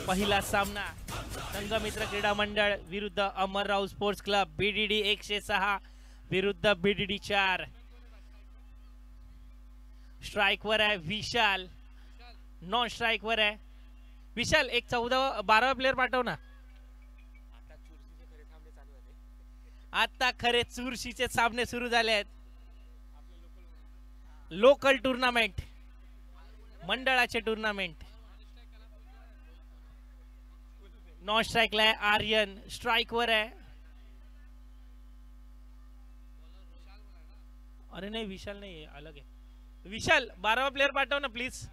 पहिला सामना संघमित्र क्रीडा मंडळ विरुद्ध अमरराव स्पोर्ट्स क्लब बीडीडी 106 विरुद्ध बीडीडी 4. स्ट्राइक वर आहे विशाल, नॉन स्ट्राइक वर आहे विशाल. एक 14-12 प्लेयर पाठव ना. आता खरे चुरशीचे सामने सुरू झाले आहेत. लोकल टूर्नामेंट, मंडळाचे टूर्नामेंट. नॉन स्ट्राइकला आहे आर्यन, स्ट्राइक वर आहे. अरे नाही विशाल नाही, अलग आहे. विशाल 12वा प्लेयर पाठव ना प्लीज.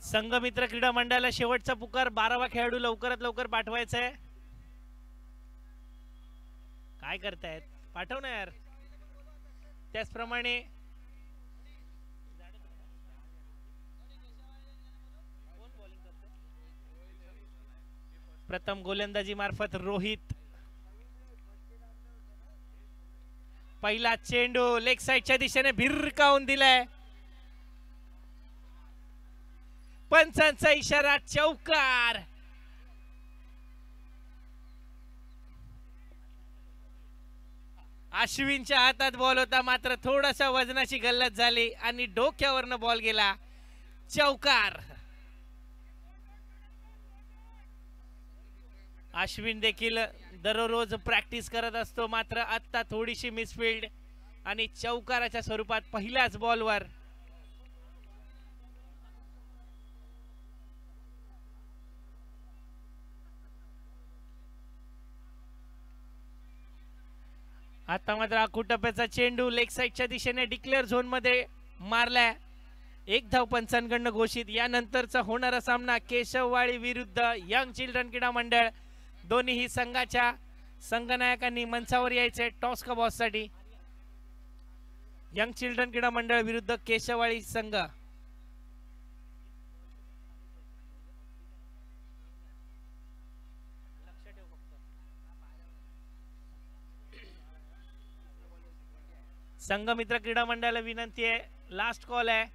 संघमित्र क्रीडा मंडळाला शेवटचा पुकार. 12वा खेळाडू लवकरात लवकर पाठवायचा आहे. काय करतायत, पाठव ना यार. त्याचप्रमाणे प्रथम गोलंदाजी मार्फत रोहित. पहिला चेंडू लेग साइडच्या दिशेने भिरकावून दिलाय. पंचांचा इशारा, चौकार. अश्विनच्या हातात बॉल होता, मात्र थोडासा वजनाची गल्लत झाली आणि डोक्यावरनं बॉल गेला. चौकार. अश्विन देखील दररोज प्रॅक्टिस करत असतो, मात्र आता थोडीशी मिसफिल्ड आणि चौकाराच्या स्वरूपात पहिल्याच बॉलवर. आता मात्र आकुटप्याचा चेंडू लेग साइडच्या दिशेने डिक्लेअर झोन मध्ये मारलाय. एक धाव पंचांकडनं घोषित. यानंतरचा होणारा सामना केशववाडी विरुद्ध यंग चिल्ड्रन क्रीडा मंडळ. दोन्हीही संघाच्या संघनायकांनी मंचावर यायचे टॉस का बॉस साठी. यंग चिल्ड्रन क्रीडा मंडळ विरुद्ध केशववाडी संघ. संघमित्र क्रीडा मंडळाला विनंती आहे, लास्ट कॉल आहे.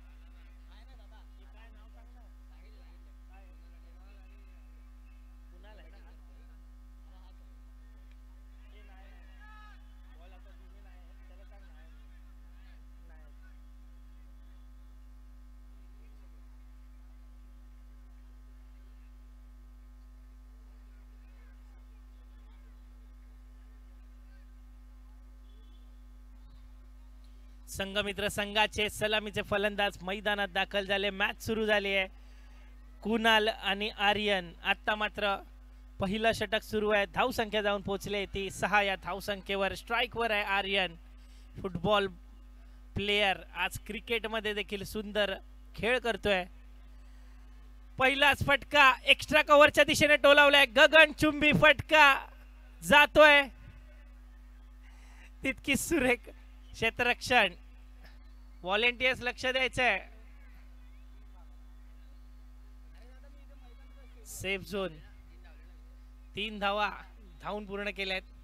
संघमित्र संघाचे सलामीचे फलंदाज मैदानात दाखल झाले. मॅच सुरू झाली आहे. कुणाल आणि आर्यन. आता मात्र पहिलं षटक सुरू आहे. धावसंख्या जाऊन पोहोचले ती 6. या धावसंख्येवर स्ट्राइकवर आहे आर्यन. फुटबॉल प्लेयर, आज क्रिकेटमध्ये देखील सुंदर खेळ करतोय. पहिलाच फटका एक्स्ट्रा कव्हरच्या दिशेने टोलावलाय. गगनचुंबी फटका जातोय. तितकी सुरेख क्षेत्ररक्षण. व्हॉलेंटियर्स लक्ष द्यायचंय. Safe zone. 3 धावा धावून पूर्ण केल्यात.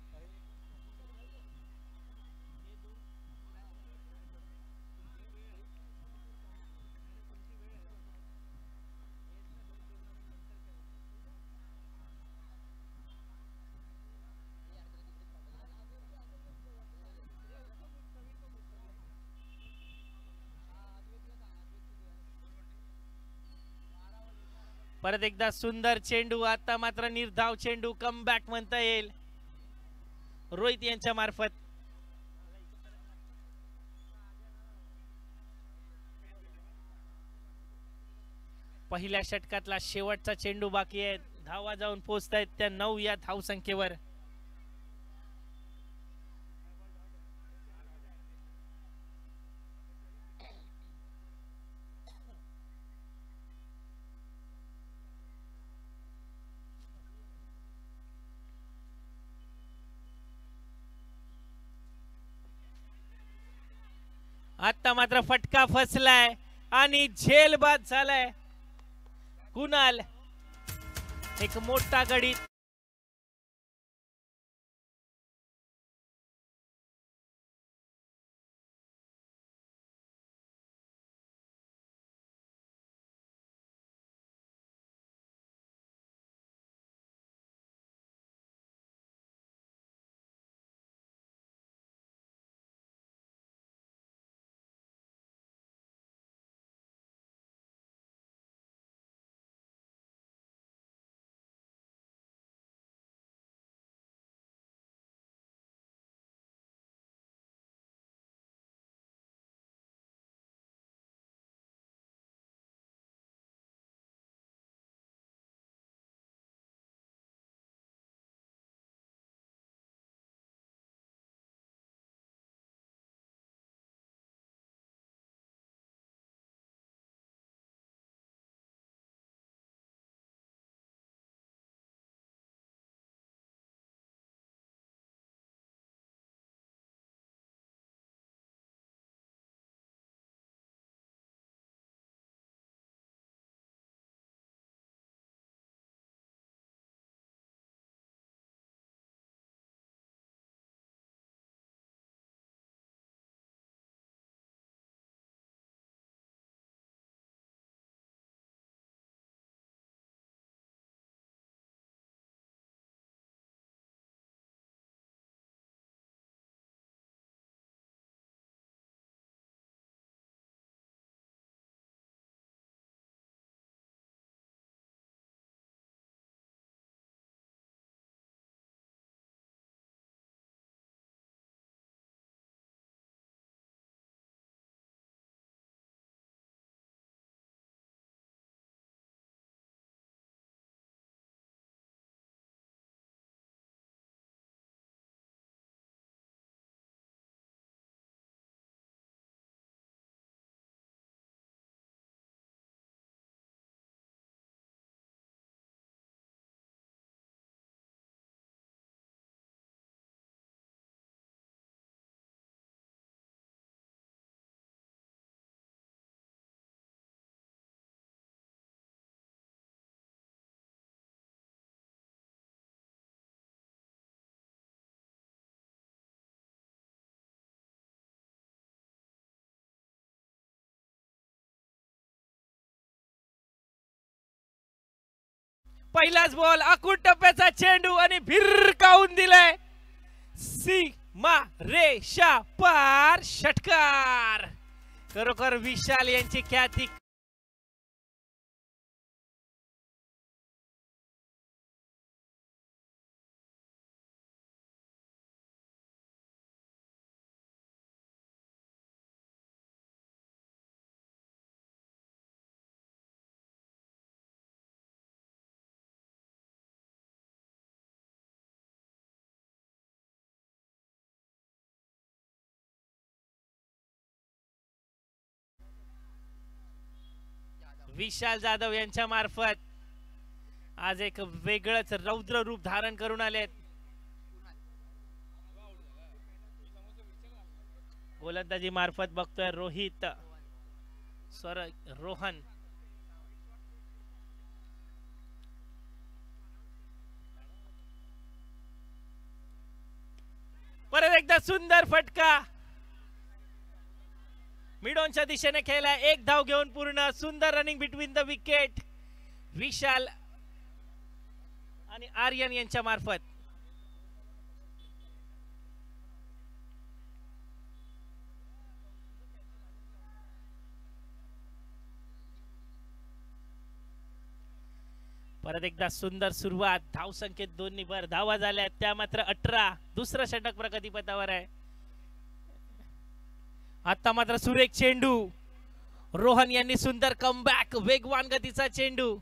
परत एकदा सुंदर चेंडू. आता मात्र निर्धाव चेंडू. कमबॅक म्हणता येईल रोहित यांच्या मार्फत. पहिल्या षटकातला शेवटचा चेंडू बाकी आहे. धावा जाऊन पोहोचतायत त्या 9 या धावसंख्येवर. आता मात्र फटका फसलाय आणि झेल बाद झालाय कुणाल. एक मोठा गडी पहिलाच बॉल आखूड टप्प्याचा चेंडू आणि भिरकावून दिलाय सीमा रेषा पार षटकार. खरोखर विशाल यांची ख्याती विशाल जाधव यांच्या मार्फत आज एक वेगळंच रौद्र रूप धारण करून आलेत. गोलंदाजी मार्फत बघतोय रोहित रोहन. परत एकदा सुंदर फटका मिडोनच्या दिशेने खेळला. एक धाव घेऊन पूर्ण. सुंदर रनिंग बिटवीन द विकेट विशाल आणि आर्यन यांच्या मार्फत. परत एकदा सुंदर सुरुवात. धाव संख्येत दोन्ही भर धावा झाल्या त्या मात्र 18. दुसरं षटक प्रगतीपथावर आहे. आता मात्र सुरेख चेंडू. रोहन यांनी सुंदर कमबॅक. वेगवान गतीचा चेंडू.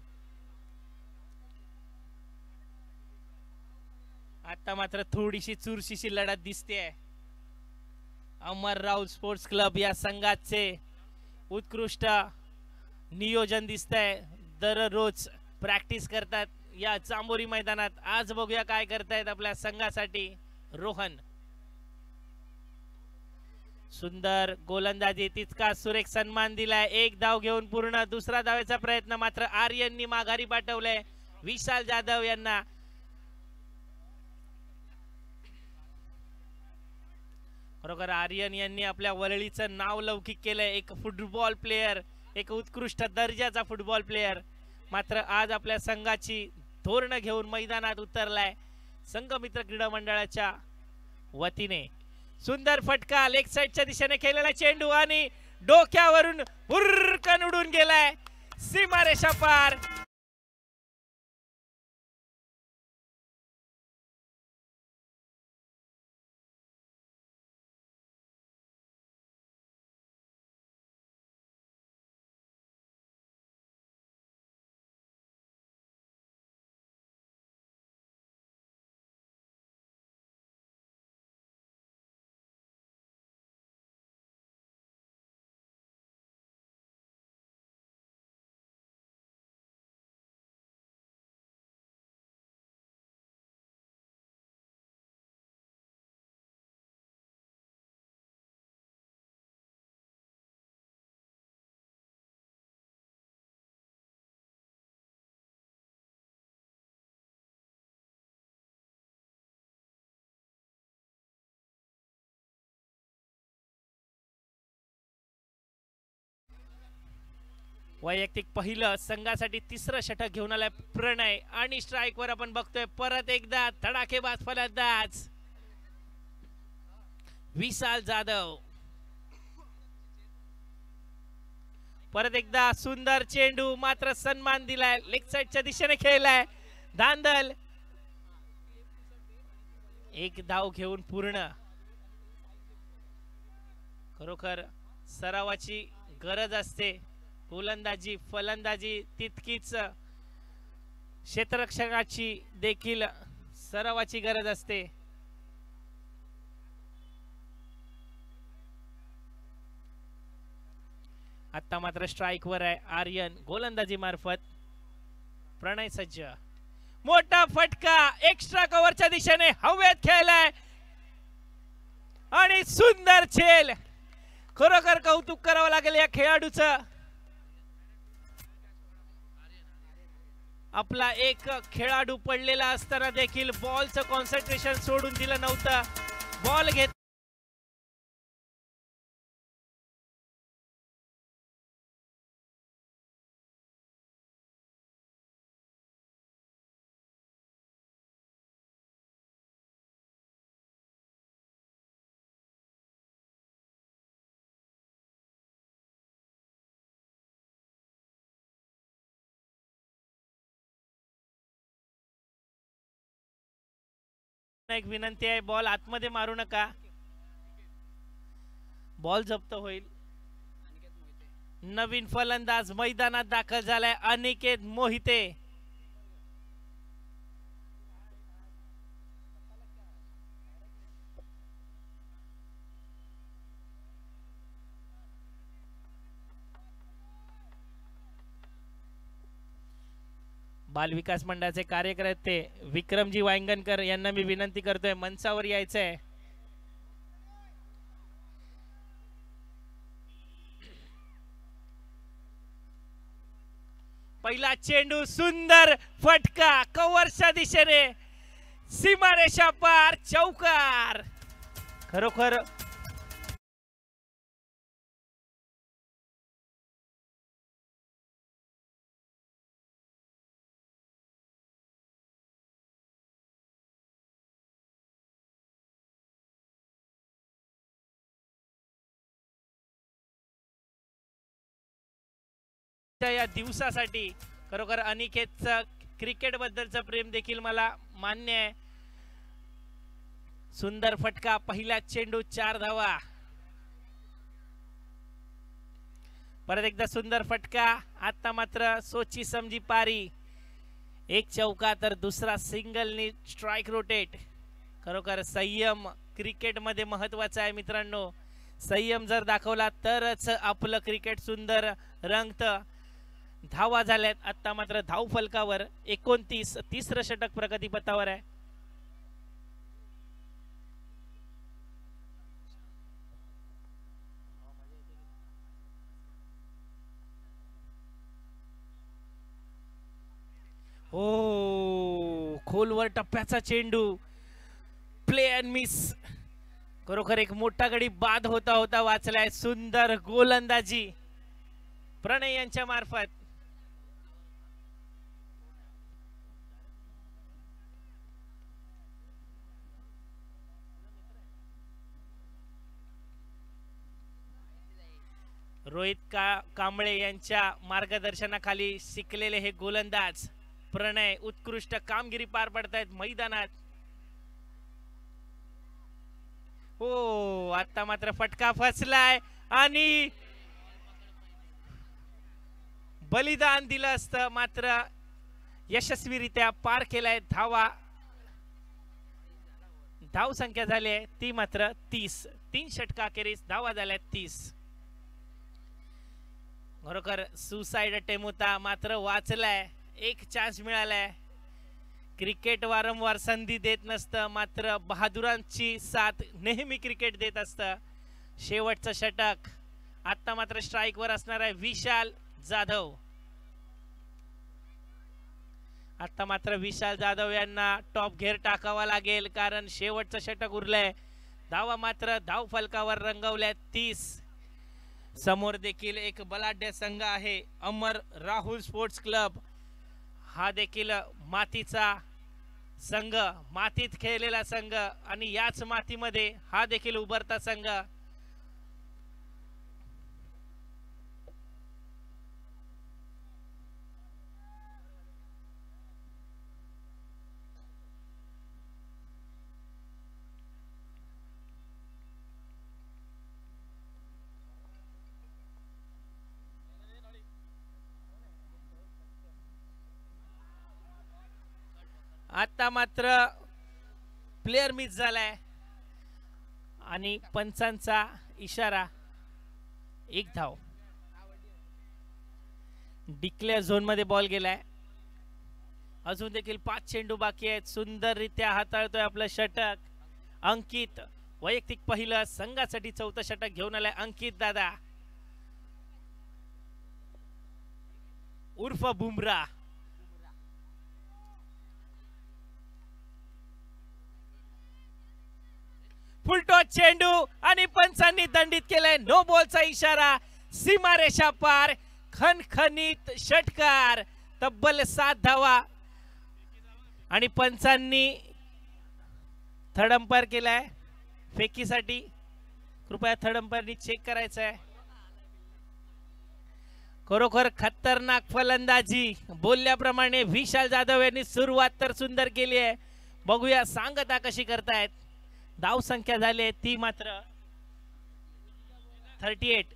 आता मात्र थोडीशी चुरशीची लढत दिसते. अमर राऊत स्पोर्ट्स क्लब या संघाचे उत्कृष्ट नियोजन दिसतंय. दररोज प्रॅक्टिस करतात या चांबोरी मैदानात. आज बघूया काय करतायत आपल्या संघासाठी रोहन. सुंदर गोलंदाजी, तितका सुरेख सन्मान दिलाय. एक धाव घेऊन पूर्ण. दुसरा धावेचा प्रयत्न मात्र आर्यननी माघारी पाठवलंय विशाल जाधव यांना. खरोखर आर्यन यांनी आपल्या वरळीचं नाव लौकिक केलंय. एक फुटबॉल प्लेयर, एक उत्कृष्ट दर्जाचा फुटबॉल प्लेयर. मात्र आज आपल्या संघाची धोरण घेऊन मैदानात उतरलाय संघमित्र क्रीडा मंडळाच्या वतीने. सुंदर फटका, लेग साइडच्या दिशेने खेळलेला चेंडू आणि डोक्यावरून भुरकन उडून गेलाय सीमारेषा पार. वैयक्तिक पहिलं, संघासाठी तिसरं षटक घेऊन आलाय प्रणय. आणि स्ट्राइक वर आपण बघतोय परत एकदा धडाकेबाज फलंदाज विशाल जाधव. परत एकदा सुंदर चेंडू, मात्र सन्मान दिलाय. लेग साइडच्या दिशेने खेळलाय धांदल. एक धाव घेऊन पूर्ण. खरोखर सरावाची गरज असते. गोलंदाजी फलंदाजी तितकीच क्षेत्ररक्षकाची देखील सरावाची गरज असते. आता मात्र स्ट्राइक वर आहे आर्यन. गोलंदाजी मार्फत प्रणय सज्ज. मोठा फटका, एक्स्ट्रा कव्हरच्या दिशेने हवेत खेळलाय आणि सुंदर झेल. खरोखर कौतुक करावं लागेल या खेळाडूचं. आपला एक खेळाडू पडलेला असताना देखील बॉलचं कॉन्सन्ट्रेशन सोडून दिलं नव्हतं. बॉल घेत एक विनंती आहे, बॉल आतमध्ये मारू नका, बॉल जप्त होईल. नवीन फलंदाज मैदानात दाखल झालाय अनिकेत मोहिते. बाल विकास मंडळाचे कार्यकर्ते विक्रमजी वांगणकर यांना मी विनंती करतोय मंचावर यायचंय. पहिला चेंडू, सुंदर फटका, कव्हरच्या दिशेने सीमारेषा पार, चौकार. खरोखर या दिवसासाठी खरोखर अनिकेतचं क्रिकेट बद्दलचं प्रेम देखील मला मान्य आहे. सुंदर फटका, पहिला चेंडू, 4 धावा. परत एकदा सुंदर फटका. आता मात्र सोची समजी पारी. एक चौका तर दुसरा सिंगलनी स्ट्राइक रोटेट. खरोखर संयम क्रिकेट मध्ये महत्वाचा आहे मित्रांनो. संयम जर दाखवला तरच आपलं क्रिकेट सुंदर रंगतं. धावा झाल्यात. आता मात्र धाव फलकावर 29. तिसरं षटक प्रगतीपथावर आहे. खोलवर टप्प्याचा चेंडू, प्ले अँड मिस. खरोखर एक मोठा गडी बाद होता होता वाचलाय. सुंदर गोलंदाजी प्रणय यांच्या मार्फत. रोहित कांबळे यांच्या मार्गदर्शनाखाली शिकलेले हे गोलंदाज प्रणय उत्कृष्ट कामगिरी पार पडतायत मैदानात. हो, आता मात्र फटका फसलाय आणि बलिदान दिलं असतं, मात्र यशस्वीरित्या पार केलाय. धाव संख्या झाली आहे ती मात्र 30. 3 षटकाखेरीस धावा झाल्या 30. खरोखर सुसाइड अटेम्प्ट होता, मात्र वाचलाय. एक चान्स मिळालाय. क्रिकेट वारंवार संधी देत नसतं, मात्र बहादुरांची साथ नेहमी क्रिकेट देत असतं. शेवटचं षटक. आता मात्र स्ट्राइक वर असणार आहे विशाल जाधव. आता मात्र विशाल जाधव यांना टॉप घेर टाकावा लागेल, कारण शेवटचं षटक उरलंय. धावा मात्र धाव फलकावर रंगवल्या 30. समोर देखील एक बलाढ्य संघ आहे, अमर राहुल स्पोर्ट्स क्लब. हा देखील मातीचा संघ, मातीत खेळलेला संघ आणि याच मातीमध्ये हा देखील उभरता संघ. आता मात्र प्लेयर मिस झालाय आणि पंचांचा इशारा. 1 धाव. डिक्लेअर झोन मध्ये बॉल गेलाय. अजून देखील 5 चेंडू बाकी आहेत. सुंदररित्या हाताळतोय आपलं षटक अंकित. वैयक्तिक पहिलं, संघासाठी 4थं षटक घेऊन आलाय अंकित दादा उर्फ बुमरा. फुलटॉस चेंडू आणि पंचांनी दंडित केलाय. नो बॉलचा इशारा. सीमारेषा पार. खणखणीत षटकार. तब्बल 7 धावा आणि पंचांनी थर्ड अंपायर केलाय फेकीसाठी. कृपया थर्ड अंपायरनी चेक करायचं आहे. खरोखर खतरनाक फलंदाजी. बोलल्याप्रमाणे विशाल जाधव यांनी सुरुवात तर सुंदर केली आहे. बघूया सांगता कशी करतायत. धाव संख्या झाली ती मात्र 38.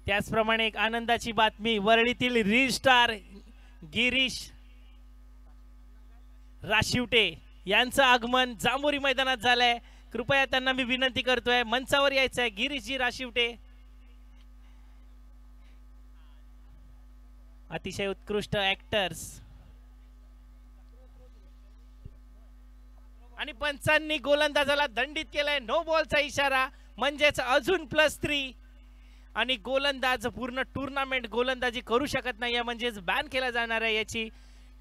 त्याचप्रमाणे एक आनंदाची बातमी. वरळीतील रील स्टार गिरीश राशिवटे यांचं आगमन जांभोरी मैदानात झालंय. कृपया त्यांना मी विनंती करतोय मंचावर यायचं आहे. गिरीशजी राशिवटे अतिशय उत्कृष्ट ऍक्टर्स. आणि पंचांनी गोलंदाजाला दंडित केलाय. नो बॉलचा इशारा म्हणजेच अजून +3 आणि गोलंदाज पूर्ण टूर्नामेंट गोलंदाजी करू शकत नाहीये, म्हणजेच बॅन केला जाणार आहे. याची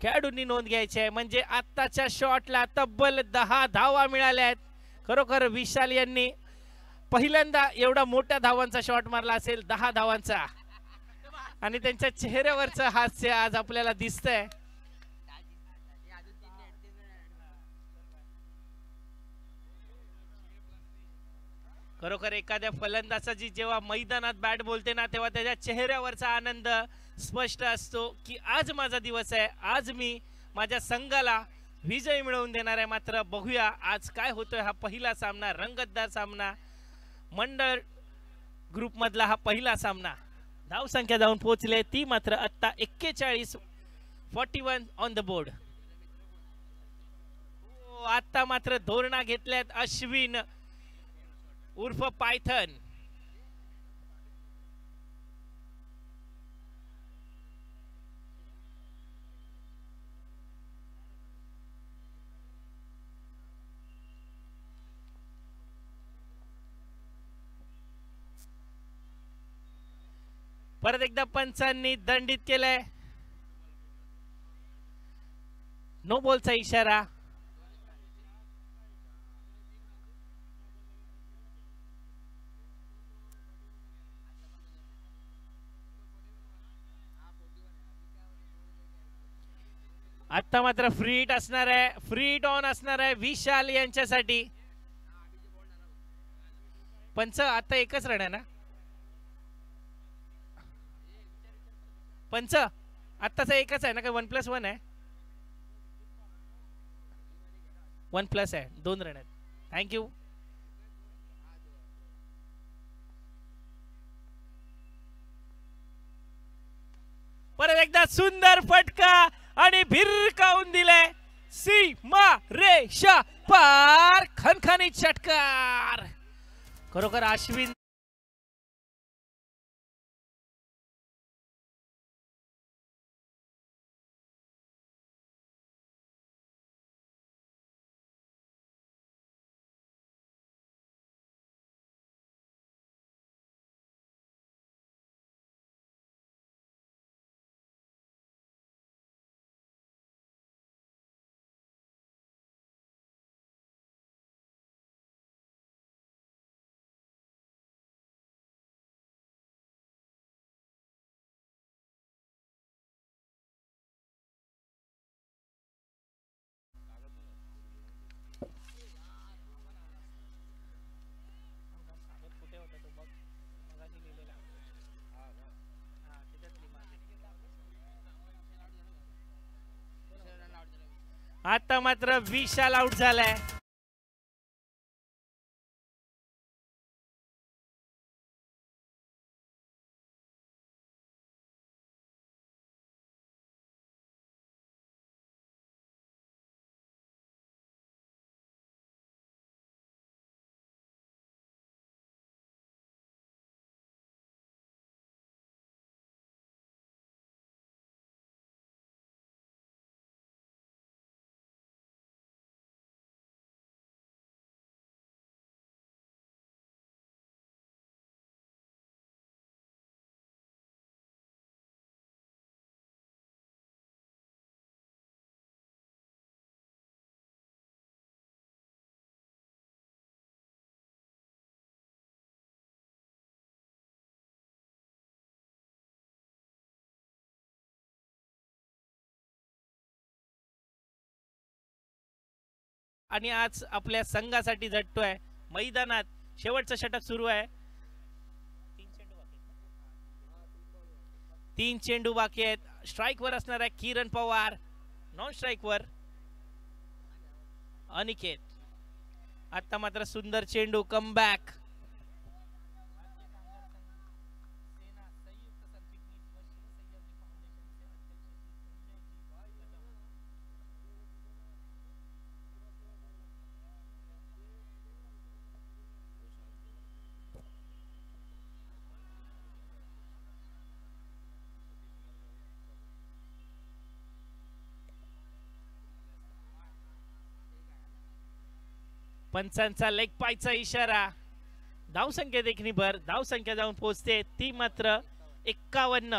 खेळाडूंनी नोंद घ्यायची आहे. म्हणजे आत्ताच्या शॉटला तब्बल 10 धावा मिळाल्या आहेत. खरोखर विशाल यांनी पहिल्यांदा एवढा मोठ्या धावांचा शॉट मारला असेल, 10 धावांचा. आणि त्यांच्या चेहऱ्यावरचं हास्य आज आपल्याला दिसतंय. खरोखर एखाद्या फलंदाजाची जेव्हा मैदानात बॅट बोलते ना, तेव्हा त्याच्या चेहऱ्यावरचा आनंद स्पष्ट असतो की आज माझा दिवस आहे, आज मी माझ्या संघाला विजय मिळवून देणार आहे. मात्र बघूया आज काय होतोय. हा पहिला सामना, रंगतदार सामना, मंडळ ग्रुप मधला हा पहिला सामना. धाव संख्या जाऊन पोहोचले ती मात्र आता 41. 41 ऑन द बोर्ड. आता मात्र धोरणा घेतल्यात अश्विन उर्फ पायथन. परत एकदा पंचांनी दंडित केलंय. नो बॉलचा इशारा. आता मात्र फ्री हिट असणार आहे, फ्री हिट ऑन असणार आहे विशाल यांच्यासाठी. पंच आता एकच रन आहे ना पंच? आत्ताचा एकच आहे ना, काय 1+1 आहे? 1+ आहे, 2 रन आहेत. थँक्यू. परत एकदा सुंदर फटका आणि भिरकावून दिलाय. सीमा रेषा पार, खणखणीत षटकार. खरोखर अश्विन आता मात्र विशाल आउट झालाय. आणि आज आपल्या संघासाठी झटतोय मैदानात. शेवटचं षटक सुरू आहे. 3 चेंडू बाकी आहेत. स्ट्राइक वर असणार आहे किरण पवार, नॉन स्ट्राइक वर अनिकेत. आता मात्र सुंदर चेंडू, कमबॅक. पंचांचा लेग पायचा इशारा. धावसंख्या देखील भर, धावसंख्या जाऊन पोहोचते ती मात्र 51.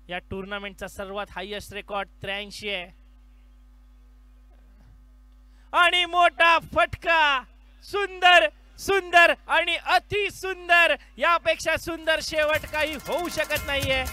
या टुर्नामेंटचा सर्वात हायएस्ट रेकॉर्ड 83 आहे. आणि मोठा फटका. सुंदर सुंदर आणि अति सुंदर. यापेक्षा सुंदर शेवट काही होऊ शकत नाहीये.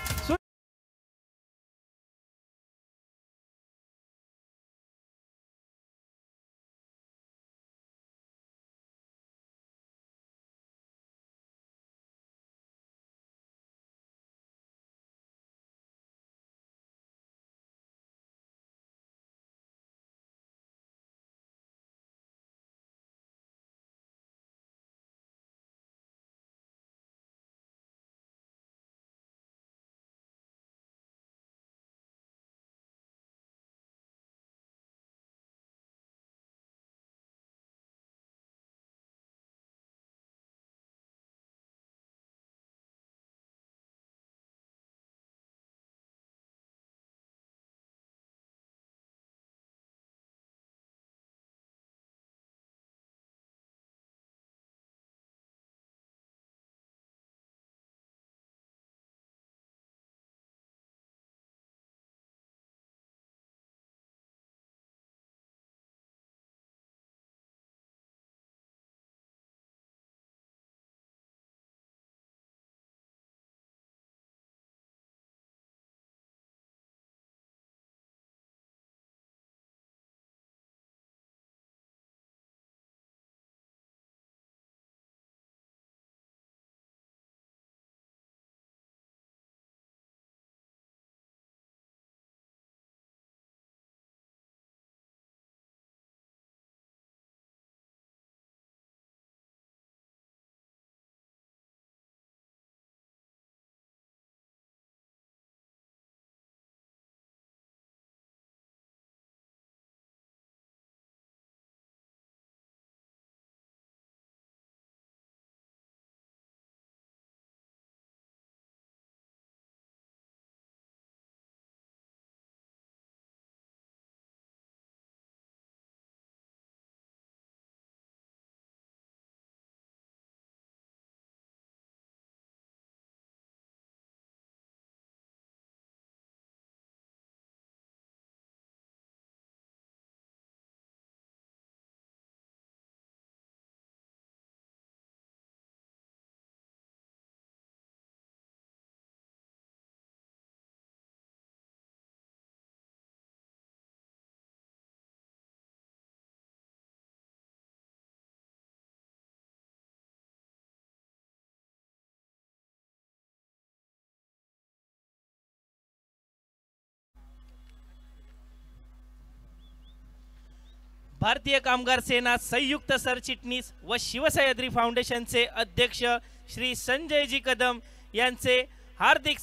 भारतीय कामगार सेना संयुक्त सरचिटणीस व शिवसह्याद्री फाउंडेशनचे अध्यक्ष श्री संजयजी कदम यांचे हार्दिक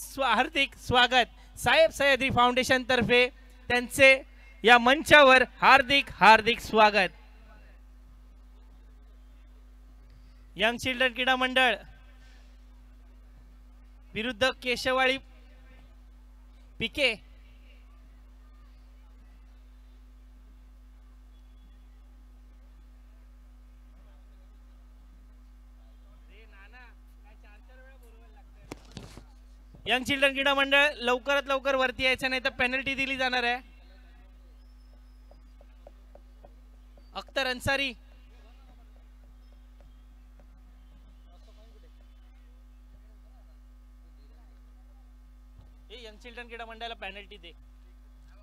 स्वागत साहेब सह्याद्री फाउंडेशन तर्फे त्यांचे या मंचावर हार्दिक स्वागत। यंग चिल्ड्रन क्रीडा मंडळ विरुद्ध केशवाळी पिके। यंग चिल्ड्रन क्रीडा मंडळ लवकरात लवकर वरती यायचं, नाही तर पेनल्टी दिली जाणार आहे। अख्तर अन्सारी यंग चिल्ड्रन क्रीडा मंडळाला पेनल्टी दे,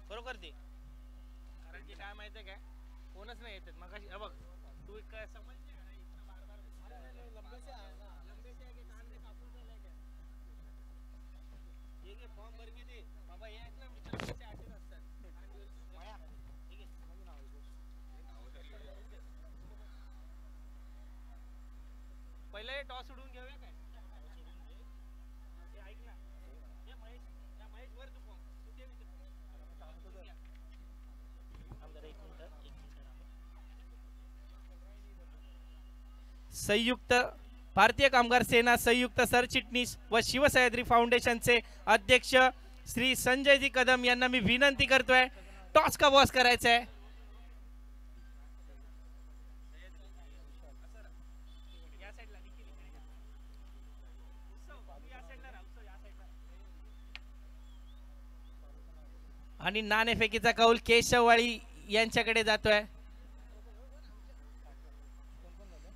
बरोबर दे, कारण की काय माहितीये काय कोणच नाही येत मग बघ तू काय समज पहिले टॉस उडून घेऊया काय ऐक ना महेश वर तू संयुक्त भारतीय कामगार सेना संयुक्त सरचिटणीस व शिवसह्याद्री फाउंडेशनचे अध्यक्ष श्री संजयजी कदम यांना मी विनंती करतोय टॉस का बॉस करायचा आहे। आणि नाणेफेकीचा कौल केशववाळी यांच्याकडे जातोय।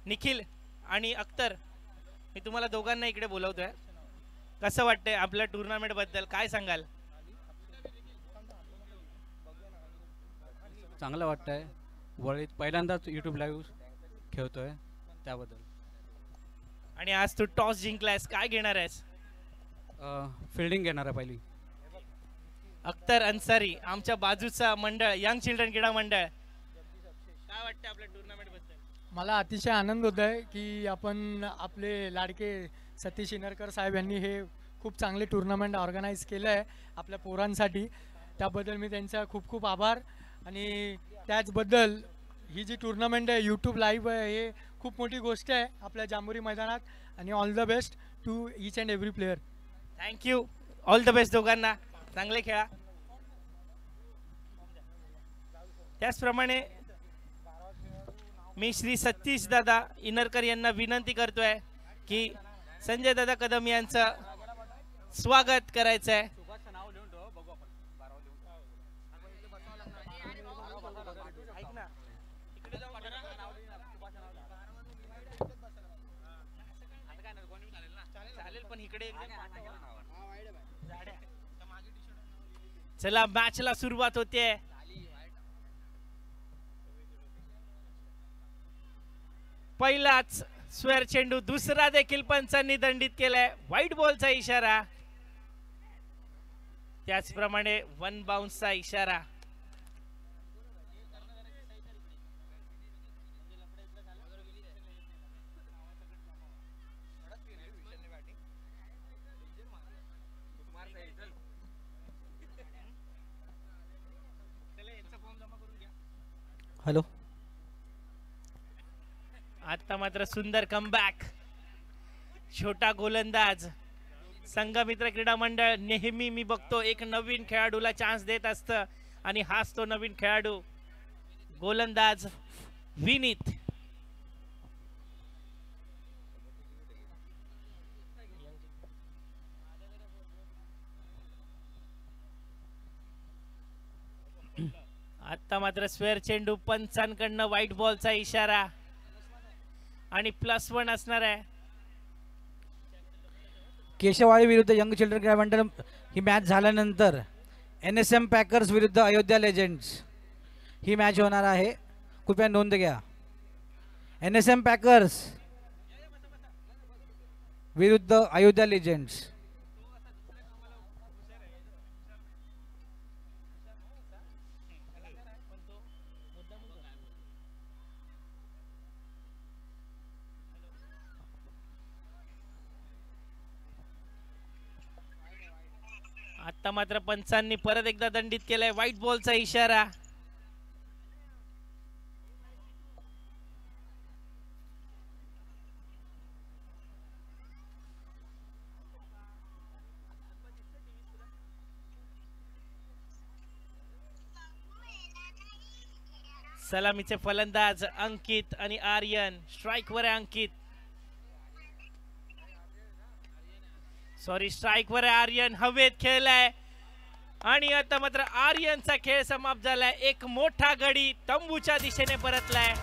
निखिल आणि अख्तर मी तुम्हाला दोघांना इकडे बोलवतोय, कसं वाटतंय आपल्या टूर्नामेंट बद्दल काय सांगाल? चांगलं वाटतंय, वळीत पहिल्यांदाच YouTube लाईव्ह खेळतोय त्याबद्दल। आणि आज तू टॉस जिंकलायस, काय घेणार आहेस? फिल्डिंग घेणार आहे पहिली। अख्तर अन्सारी आमच्या बाजूचा मंडळ यंग चिल्ड्रन क्रीडा मंडळ, काय वाटतं आपल्या टूर्नामेंट बद्दल? मला अतिशय आनंद होत आहे की आपण आपले लाडके सतीश इनरकर साहेब यांनी हे खूप चांगले टूर्नामेंट ऑर्गनाईज केलं आहे आपल्या पोरांसाठी, त्याबद्दल मी त्यांचा खूप आभार। आणि त्याचबद्दल ही जी टूर्नामेंट आहे YouTube लाईव्ह आहे हे खूप मोठी गोष्ट आहे आपल्या जांभुरी मैदानात। आणि all the best to each and every player. Thank you, all the best दोघांना, चांगले खेळा। त्याचप्रमाणे मी श्री सतीश दादा इनरकर यांना विनंती करतोय की संजय दादा कदम यांचं स्वागत करायचं आहे। पण इकडे चला मॅचला सुरुवात होते। पहिलाच स्क्वेअर चेंडू, दुसरा देखील पंचांनी दंडित केलाय, व्हाईट बॉलचा इशारा, त्याचप्रमाणे वन बाउन्सचा इशारा। हॅलो, आता मात्र सुंदर कमबॅक, छोटा गोलंदाज संघमित्र क्रीडा मंडळ नेहमी मी बघतो एक नवीन खेळाडूला चान्स देत असतं आणि हाच तो नवीन खेळाडू गोलंदाज विनीत। आता मात्र स्क्वेअर चेंडू, पंचांकडनं व्हाईट बॉलचा इशारा आणि +1 असणार आहे। केशवाळी विरुद्ध यंग चिल्ड्रन क्रीडा मंडळ ही मॅच झाल्यानंतर NSM पॅकर्स विरुद्ध अयोध्या लेजेंड्स ही मॅच होणार आहे, कृपया नोंद घ्या। NSM पॅकर्स विरुद्ध अयोध्या लेजेंड्स। आता मात्र पंचांनी परत एकदा दंडित केलाय, व्हाईट बॉलचा इशारा. सलामीचे फलंदाज अंकित आणि आर्यन. स्ट्राइक वर आहे अंकित, सॉरी स्ट्राइक वर आहे आर्यन. हवेत खेळलाय आणि आता मात्र आर्यनचा खेळ समाप्त झालाय. एक मोठा गडी तंबूच्या दिशेने परतलाय.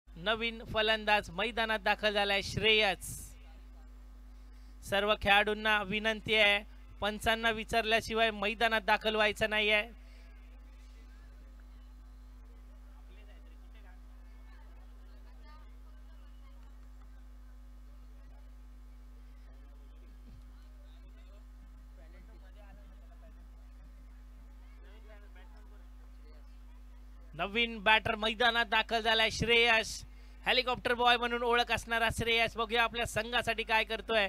नवीन फलंदाज मैदानात दाखल झालाय श्रेयस. सर्व खेळाडूंना विनंती आहे, पंचांना विचारल्याशिवाय मैदानात दाखल व्हायचं नाहीये. नवीन बॅटर मैदानात दाखल झालाय श्रेयस. हेलिकॉप्टर बॉय म्हणून ओळख असणारा श्रेयस. बघूया आपल्या संघासाठी काय करतोय.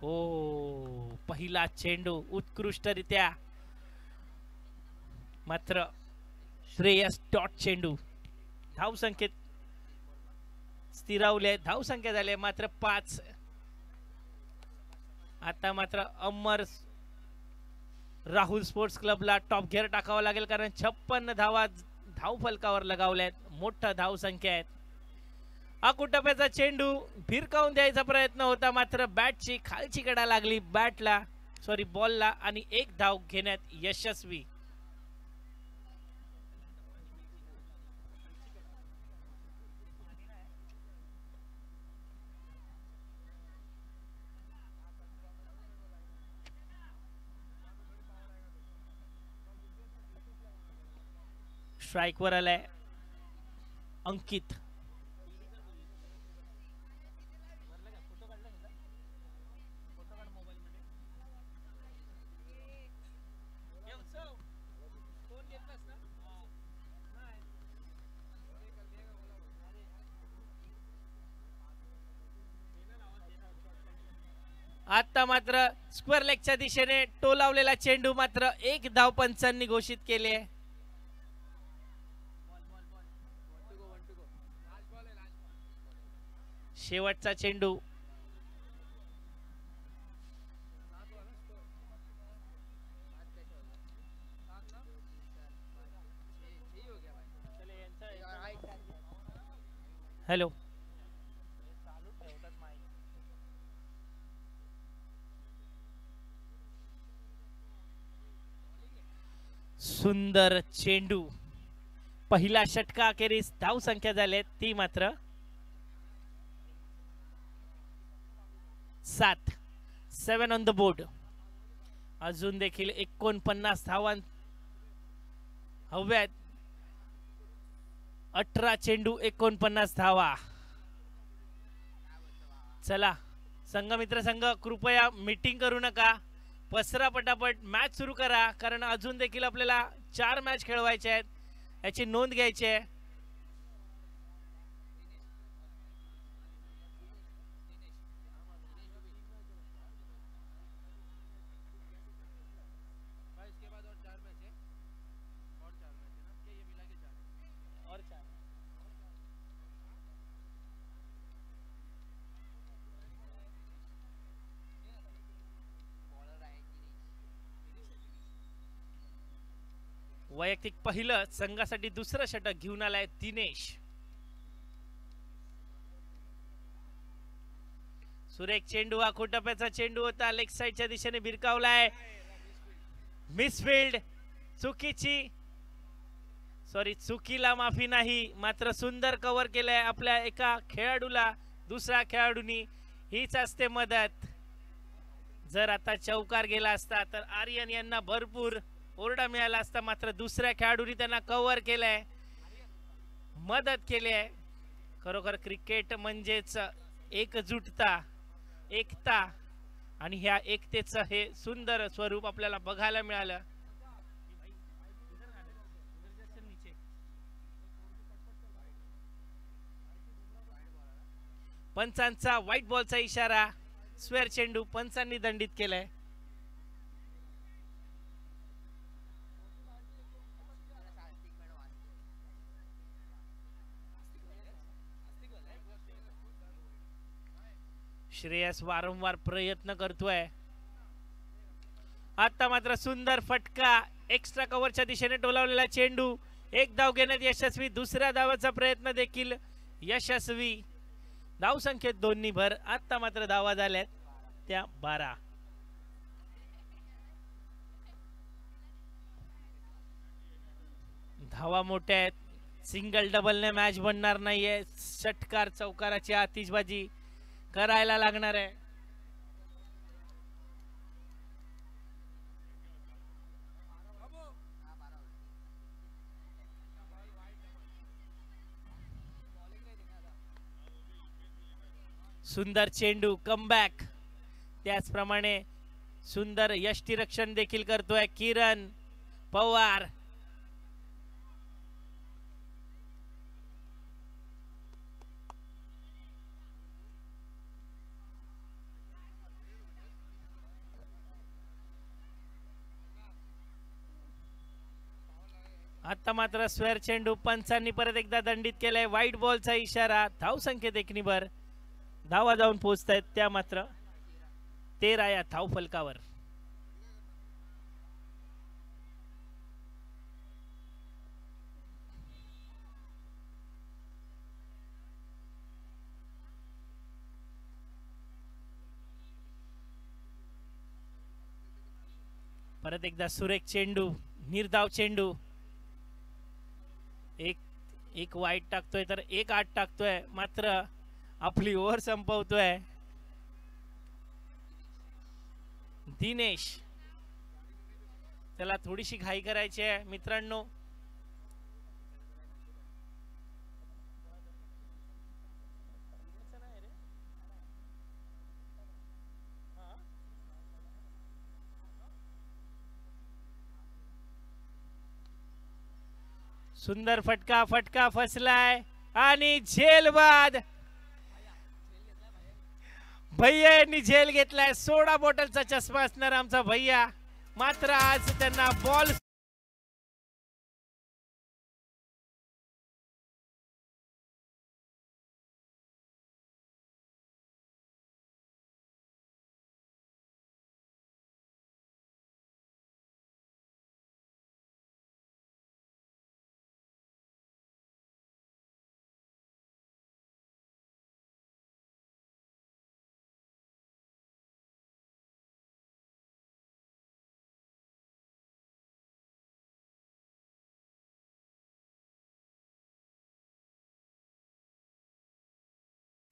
हो, पहिला चेंडू उत्कृष्टरित्या, मात्र श्रेयस डॉट चेंडू. धाव संख्येत स्थिरावले, धाव संख्या झाले मात्र 5. आता मात्र अमर राहुल स्पोर्ट्स क्लबला टॉप गिअर टाकावा लागेल, कारण 56 धावा धाव फलकावर लगावल्यात. मोठा धाव संख्या आहेत. अकुटप्याचा चेंडू भिरकावून द्यायचा प्रयत्न होता, मात्र बॅटची खालची कडा लागली बॅटला, सॉरी बॉलला, आणि एक धाव घेण्यात यशस्वी. स्ट्राइक वर आलाय अंकित. आता मात्र स्क्वेअर लेगच्या दिशेने टोलावलेला चेंडू, मात्र एक धाव पंचांनी घोषित केली आहे. शेवटचा चेंडू. हॅलो, सुंदर चेंडू. पहिला षटका अखेरीस धाव संख्या झाली ती मात्र 7. 7 ऑन द बोर्ड. अजून देखील 49 धावा हव्यात. 18 चेंडू 49 धावा. चला संघमित्र संघ, कृपया मीटिंग करू नका, पसरा पटापट, मॅच सुरू करा, कारण अजून देखील आपल्याला 4 मॅच खेळवायचे आहेत, याची नोंद घ्यायची आहे. वैयक्तिक पहिलं, संघासाठी दुसरं षटक घेऊन आलाय दिनेश. सुरेख चेंडू, हा खोटप्याचा चेंडू होता, लेग साइडच्या दिशेने भिरकावलाय. मिसफिल्ड, चुकीला माफी नाही, मात्र सुंदर कव्हर केलंय आपल्या एका खेळाडूला दुसऱ्या खेळाडूनी. हीच असते मदत. जर आता चौकार गेला असता तर आर्यन यांना भरपूर ओरडा मिळाला असता, मात्र दुसऱ्या खेळाडूंनी त्यांना कव्हर केलंय, मदत केली आहे. खरोखर क्रिकेट म्हणजेच एकजुटता, एकता, आणि ह्या एकतेचं हे सुंदर स्वरूप आपल्याला बघायला मिळालं. पंचांचा व्हाईट बॉलचा इशारा, स्क्वेअर चेंडू पंचांनी दंडित केलाय. श्रेयस वारंवार प्रयत्न करतोय. आता मात्र सुंदर फटका, एक्स्ट्रा कव्हरच्या दिशेने टोलावलेला चेंडू, एक धाव घेण्यात यशस्वी, दुसऱ्या धावाचा प्रयत्न देखील यशस्वी. धाव संख्येत 2 भर. आता मात्र धावा झाल्यात त्या 12. धावा मोठ्या आहेत. सिंगल डबलने मॅच बनणार नाहीये. षटकार चौकाराची आतिषबाजी करायला लागणार आहे. सुंदर चेंडू, कमबॅक. त्याचप्रमाणे सुंदर यष्टीरक्षण देखील करतोय किरण पवार. आता मात्र स्क्वेअर चेंडू पंचांनी परत एकदा दंडित केलाय. व्हाईट बॉलचा इशारा. धाव संख्येत 1 भर. धावा जाऊन पोहोचतायत त्या मात्र 13 या धाव फलकावर. परत एकदा सुरेख चेंडू, निर्धाव चेंडू. एक वाईट टाकतोय तर एक 8 टाकतोय, मात्र आपली ओव्हर संपवतोय दिनेश. त्याला थोडीशी घाई करायची आहे मित्रांनो. सुंदर फटका फसलाय आणि झेलबाद. भैया यांनी झेल घेतलाय. सोडा बॉटलचा चष्मा असणार आमचा भैया, मात्र आज त्यांना बॉल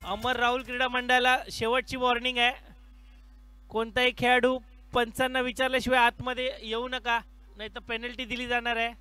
अमर राहुल क्रीडा मंडळाला शेवटची वॉर्निंग आहे. कोणताही खेळाडू पंचांना विचारल्याशिवाय आतमध्ये येऊ नका, नाही तर पेनल्टी दिली जाणार आहे.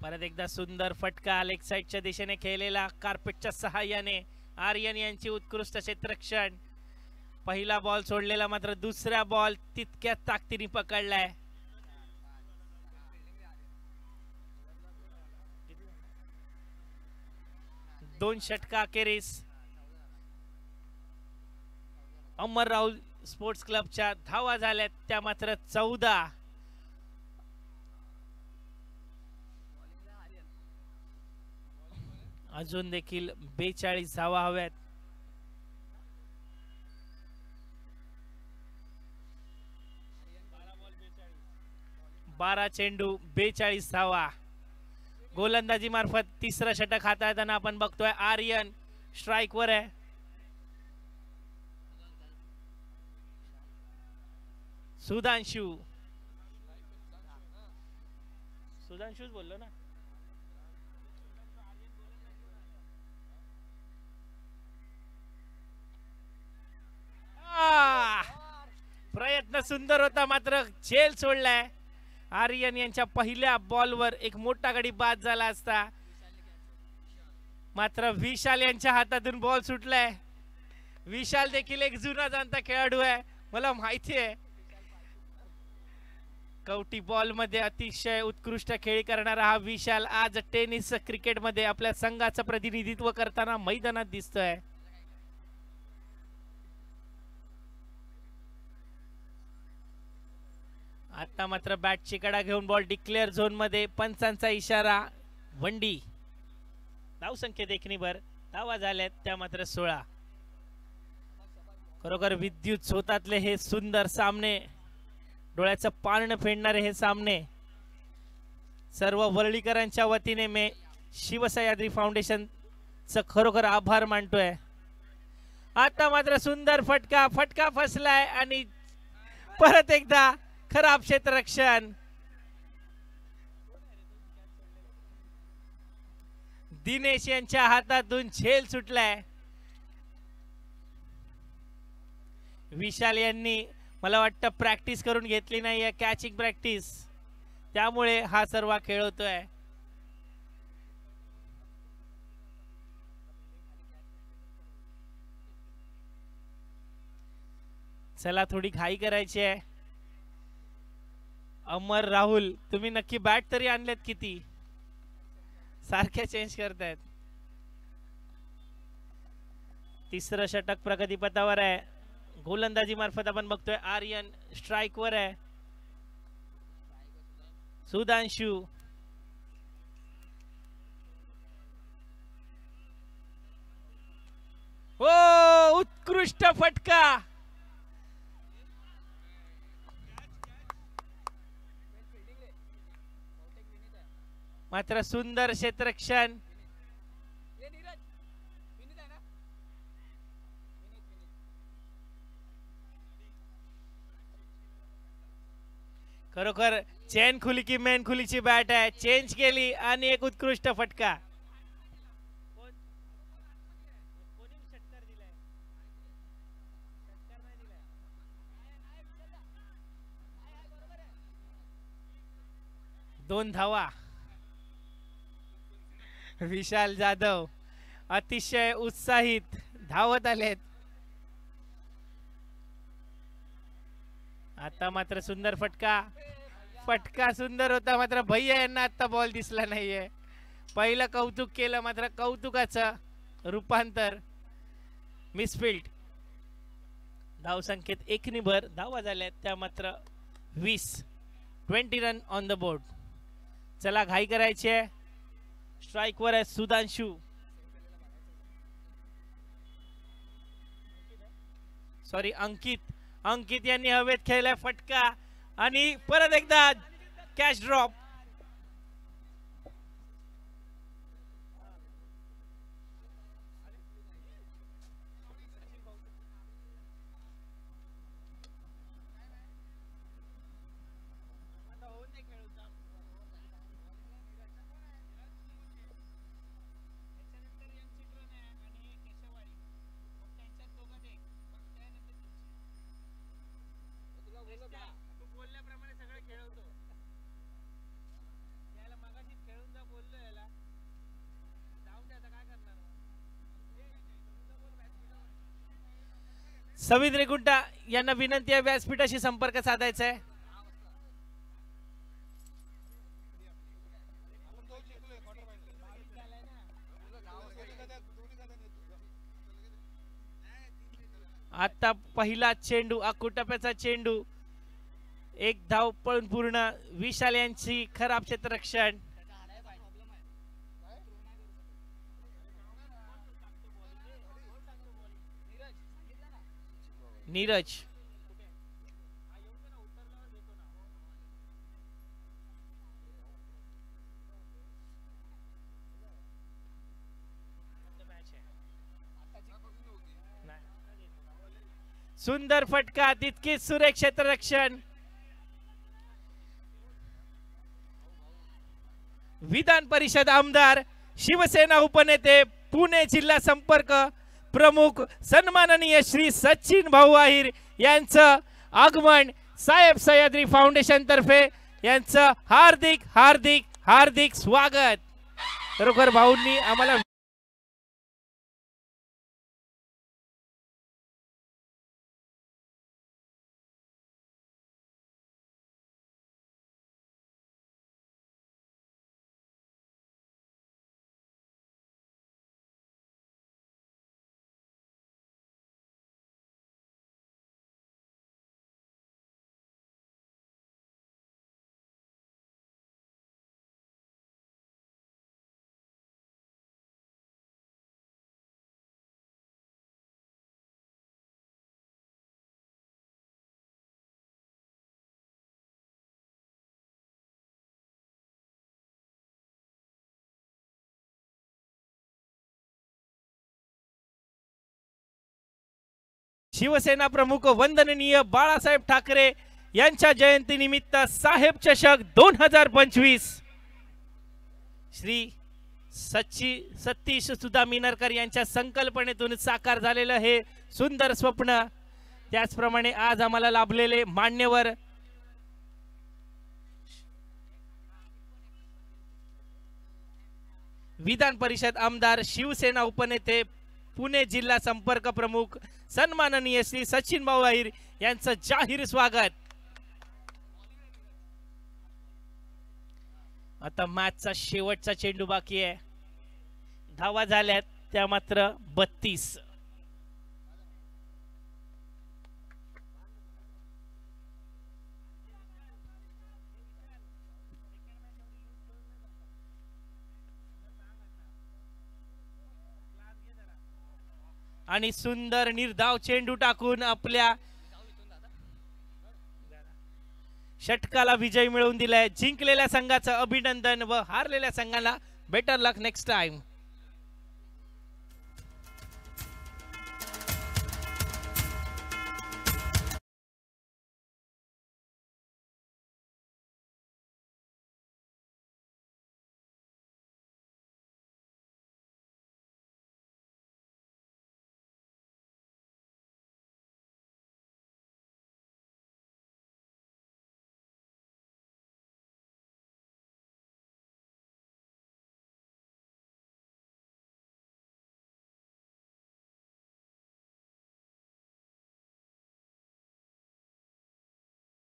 परत एकदा सुंदर फटका, लेग साइडच्या दिशेने खेळलेला कार्पेटच्या सहाय्याने आर्यन यांची उत्कृष्ट क्षेत्ररक्षण. पहिला बॉल सोडलेला, मात्र दुसरा बॉल तितक्याच ताकदीने पकडलाय. दोन षटका अखेरीस अमर राहुल स्पोर्ट्स क्लबच्या धावा झाल्यात त्या मात्र 14. अजून देखील 42 धावा हव्यात. बारा चेंडू 42 धावा. गोलंदाजी मार्फत तिसरं षटक हाताळताना आपण बघतोय. आर्यन स्ट्राइक वर आहे. सुधांशूच बोललो ना. प्रयत्न सुंदर होता मात्र झेल सोडलाय. आर्यन यांच्या पहिल्या बॉलवर एक मोठा गडी बाद झाला असता मात्र विशाल यांच्या हातातून बॉल सुटलाय. विशाल देखील एक जुना जाणता खेळाडू आहे. मला माहिती आहे कवटी बॉल मध्ये अतिशय उत्कृष्ट खेळी करणारा हा विशाल आज टेनिस क्रिकेट मध्ये आपल्या संघाचं प्रतिनिधित्व करताना मैदानात दिसतोय. आता मात्र बॅटची कडा घेऊन बॉल डिक्लेअर झोन मध्ये. पंचांचा इशारा. वंडी. धावसंख्येत एकनीभर धावा झाल्यात त्या मात्र 16. खरोखर विद्युत झोतातले हे सुंदर सामने, डोळ्याचं पारण फेडणारे हे सामने. सर्व वरळीकरांच्या वतीने मी शिवसह्याद्री फाउंडेशनचं खरोखर आभार मानतोय. आता मात्र सुंदर फटका फसलाय आणि परत एकदा खराब क्षेत्ररक्षण. दिनेश यांच्या हातातून झेल सुटलाय. विशाल यांनी मला वाटतं प्रॅक्टिस करून घेतली नाहीये, कॅचिंग प्रॅक्टिस, त्यामुळे हा सर्व खेळ होतोय. चला थोडी घाई करायची आहे. अमर राहुल तुम्ही नक्की बॅट तरी आणलेत किती? सारख्या चेंज करतायत. तिसरं षटक प्रगतीपथावर आहे. गोलंदाजी मार्फत आपण बघतोय आर्यन स्ट्राइक वर आहे. सुधांशू. हो उत्कृष्ट फटका. मात्र सुंदर क्षेत्ररक्षण. खरोखर चेन खुली की मेन खुलीची बॅट आहे. चेंज केली आणि एक उत्कृष्ट फटका. दोन धावा. विशाल जाधव अतिशय उत्साहित धावत आलेत. आता मात्र सुंदर फटका सुंदर होता मात्र भैया यांना आता बॉल दिसला नाहीये. पहिलं कौतुक केलं मात्र कौतुकाचं रूपांतर मिसफिल्ड. धावसंख्येत एकनीभर धावा झाल्यात त्या मात्र 20 रन ऑन द बोर्ड. चला घाई करायची आहे. स्ट्राइक वर आहे सुधांशू. सॉरी अंकित यांनी हवेत खेळलाय फटका आणि परत एकदा कॅच ड्रॉप. सवित रेगुंटा यांना विनंती आहे व्यासपीठाशी संपर्क साधायचा आहे. आता पहिला चेंडू अकुटप्याचा चेंडू. एक धाव पळून पूर्ण. विशाल यांची खराब क्षेत्ररक्षण. नीरज सुंदर फटका, तितकीच सुरेख क्षेत्ररक्षण. विधान परिषद आमदार, शिवसेना उपनेते, पुणे जिल्हा संपर्क प्रमुख सन्माननीय श्री सचिन भाऊ आहिर यांचं आगमन साहेब सह्याद्री फाउंडेशन तर्फे यांचं हार्दिक हार्दिक हार्दिक स्वागत. खरोखर भाऊंनी आम्हाला शिवसेना प्रमुख वंदनीय बाळासाहेब ठाकरे यांच्या जयंती निमित्त साहेब चषक 2025 श्री सतीश सुधा मिनरकर यांच्या संकल्पनेतून साकार झालेलं हे सुंदर स्वप्न. त्याचप्रमाणे आज आम्हाला लाभलेले मान्यवर विधान परिषद आमदार, शिवसेना उपनेते, पुणे जिल्हा संपर्क प्रमुख सन्माननीय श्री सचिन भाऊ आहिर यांचं जाहीर स्वागत. आता मॅचचा शेवटचा चेंडू बाकी आहे. धावा झाल्यात त्या मात्र 32. आणि सुंदर निर्धाव चेंडू टाकून आपल्या षटकाला विजय मिळवून दिलाय. जिंकलेल्या संघाचं अभिनंदन व हारलेल्या संघाला बेटर लक नेक्स्ट टाइम.